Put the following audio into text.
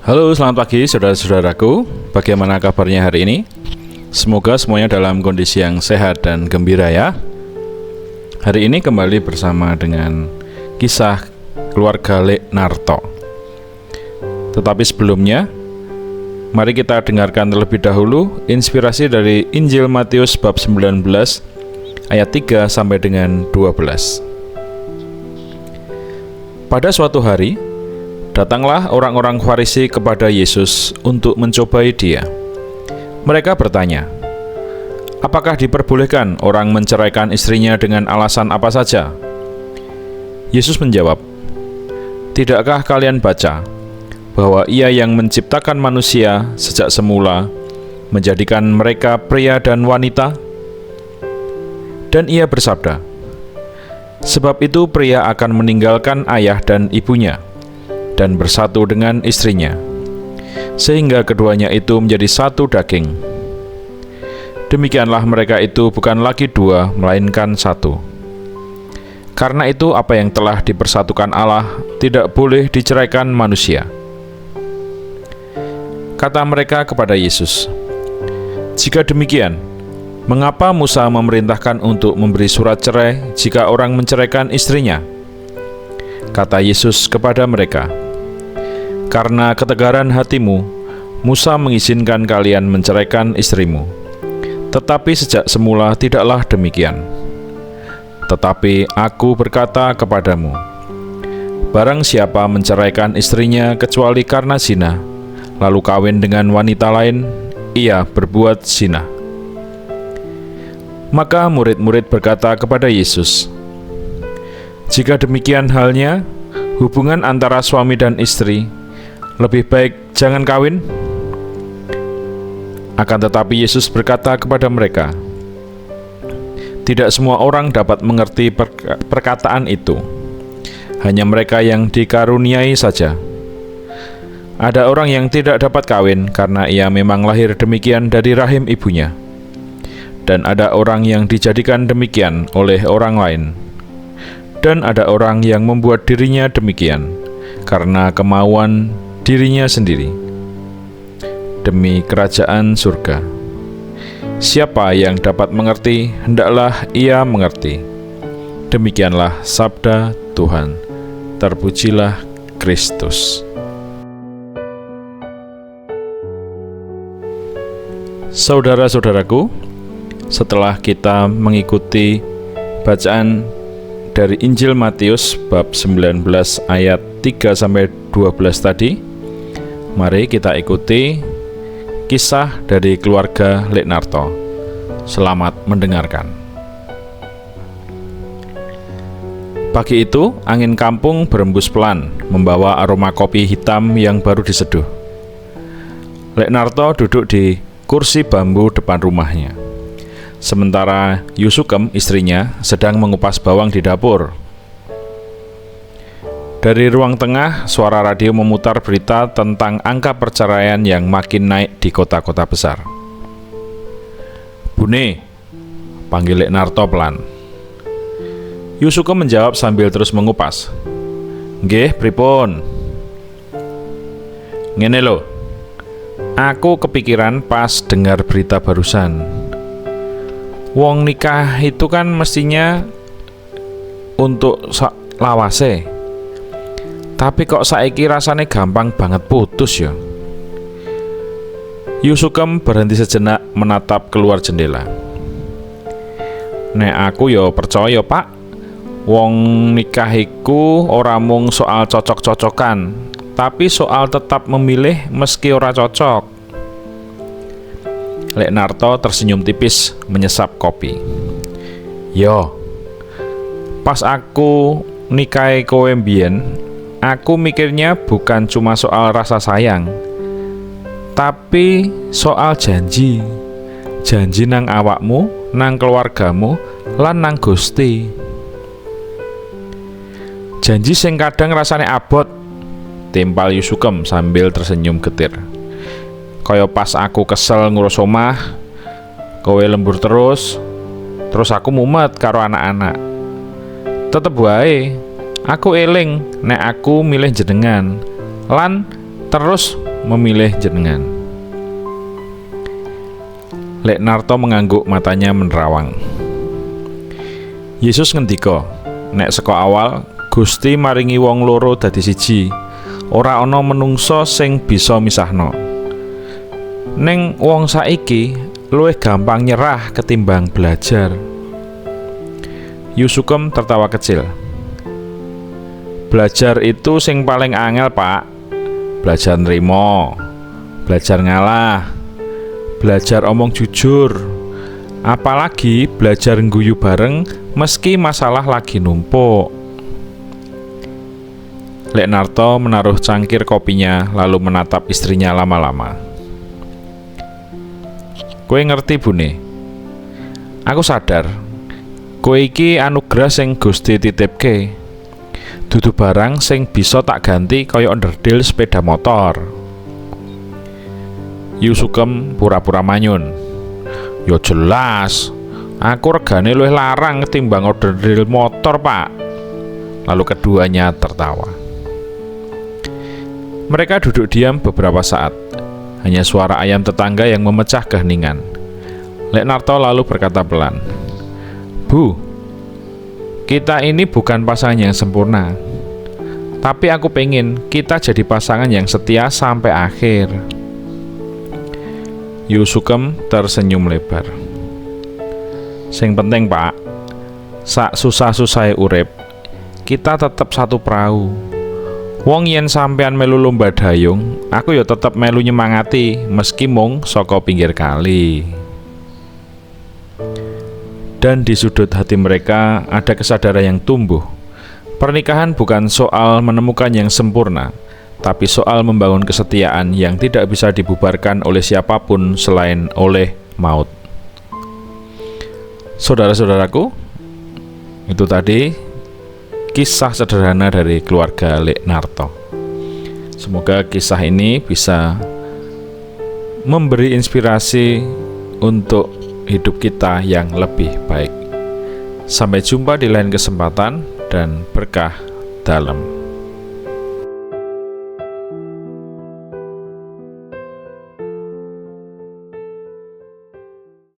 Halo, selamat pagi saudara-saudaraku. Bagaimana kabarnya hari ini? Semoga semuanya dalam kondisi yang sehat dan gembira ya. Hari ini kembali bersama dengan kisah keluarga Leknarto. Tetapi sebelumnya, mari kita dengarkan terlebih dahulu inspirasi dari Injil Matius bab 19 ayat 3 sampai dengan 12. Pada suatu hari, datanglah orang-orang Farisi kepada Yesus untuk mencobai Dia. Mereka bertanya, "Apakah diperbolehkan orang menceraikan istrinya dengan alasan apa saja?" Yesus menjawab, "Tidakkah kalian baca bahwa Ia yang menciptakan manusia sejak semula menjadikan mereka pria dan wanita? Dan Ia bersabda, 'Sebab itu pria akan meninggalkan ayah dan ibunya dan bersatu dengan istrinya, sehingga keduanya itu menjadi satu daging.' Demikianlah mereka itu bukan lagi dua, melainkan satu. Karena itu apa yang telah dipersatukan Allah tidak boleh diceraikan manusia." Kata mereka kepada Yesus, "Jika demikian, mengapa Musa memerintahkan untuk memberi surat cerai jika orang menceraikan istrinya?" Kata Yesus kepada mereka, "Karena ketegaran hatimu, Musa mengizinkan kalian menceraikan istrimu. Tetapi sejak semula tidaklah demikian. Tetapi aku berkata kepadamu, barang siapa menceraikan istrinya kecuali karena zina, lalu kawin dengan wanita lain, ia berbuat zina." Maka murid-murid berkata kepada Yesus, "Jika demikian halnya, hubungan antara suami dan istri lebih baik jangan kawin." Akan tetapi Yesus berkata kepada mereka, "Tidak semua orang dapat mengerti perkataan itu, hanya mereka yang dikaruniai saja. Ada orang yang tidak dapat kawin karena ia memang lahir demikian dari rahim ibunya, dan ada orang yang dijadikan demikian oleh orang lain, dan ada orang yang membuat dirinya demikian karena kemauan dirinya sendiri. Demi kerajaan surga. Siapa yang dapat mengerti, hendaklah ia mengerti." Demikianlah sabda Tuhan. Terpujilah Kristus. Saudara-saudaraku, setelah kita mengikuti bacaan dari Injil Matius bab 19 ayat 3 sampai 12 tadi, mari kita ikuti kisah dari keluarga Leknarto. Selamat mendengarkan. Pagi itu, angin kampung berembus pelan, membawa aroma kopi hitam yang baru diseduh. Leknarto duduk di kursi bambu depan rumahnya, sementara Yusukem, istrinya, sedang mengupas bawang di dapur. Dari ruang tengah, suara radio memutar berita tentang angka perceraian yang makin naik di kota-kota besar. "Bune," panggil Leknarto pelan. Yusukem menjawab sambil terus mengupas. "Nggih, pripun?" "Ngene lho, aku kepikiran pas dengar berita barusan. Wong nikah itu kan mestinya untuk lawase. Tapi kok saiki rasanya gampang banget putus ya." Yusukem berhenti sejenak menatap keluar jendela. "Nek aku ya percaya, Pak. Wong nikah iku ora mung soal cocok-cocokan, tapi soal tetap memilih meski ora cocok." Leknarto tersenyum tipis menyesap kopi. "Yo, pas aku nikahi kowe mbiyen, aku mikirnya bukan cuma soal rasa sayang, tapi soal janji. Janji nang awakmu, nang keluargamu, lan nang Gusti. Janji sing kadang rasane abot," timpal Yusukem sambil tersenyum getir. "Kaya pas aku kesel ngurus omah, kowe lembur terus aku mumet karo anak-anak. Tetep wae aku eling nek aku milih jenengan, lan terus memilih jenengan. Lek Narto mengangguk, matanya menerawang. Yesus ngendika, nek saka awal Gusti maringi wong loro dadi siji, ora ana menungsa sing bisa misahno. Ning wong saiki luwih gampang nyerah ketimbang belajar. Yusukem tertawa kecil. Belajar itu sing paling angel, Pak. Belajar nrimo, belajar ngalah, belajar omong jujur, apalagi belajar ngguyu bareng meski masalah lagi numpuk. Lek Narto menaruh cangkir kopinya lalu menatap istrinya lama-lama. Kowe ngerti, Bune? Aku sadar, kowe iki anugerah sing Gusti titipke. Dudu barang sing bisa tak ganti kaya onderdil sepeda motor. Yusukem pura-pura manyun. Ya jelas, aku regane luwih larang ketimbang onderdil motor, Pak. Lalu keduanya tertawa. Mereka duduk diam beberapa saat. Hanya suara ayam tetangga yang memecah keheningan. Lek Narto lalu berkata pelan, "Bu, kita ini bukan pasangan yang sempurna. Tapi aku pengen kita jadi pasangan yang setia sampai akhir." Yusukem tersenyum lebar. Sing penting, Pak, sak susah-susahe urip, kita tetep satu perahu. Wong yen sampean melu lomba dayung, aku ya tetep melu nyemangati meski mung saka pinggir kali. Dan di sudut hati mereka ada kesadaran yang tumbuh. Pernikahan bukan soal menemukan yang sempurna, tapi soal membangun kesetiaan yang tidak bisa dibubarkan oleh siapapun selain oleh maut. Saudara-saudaraku, itu tadi kisah sederhana dari keluarga Lek Narto. Semoga kisah ini bisa memberi inspirasi untuk hidup kita yang lebih baik. Sampai jumpa di lain kesempatan dan berkah dalam.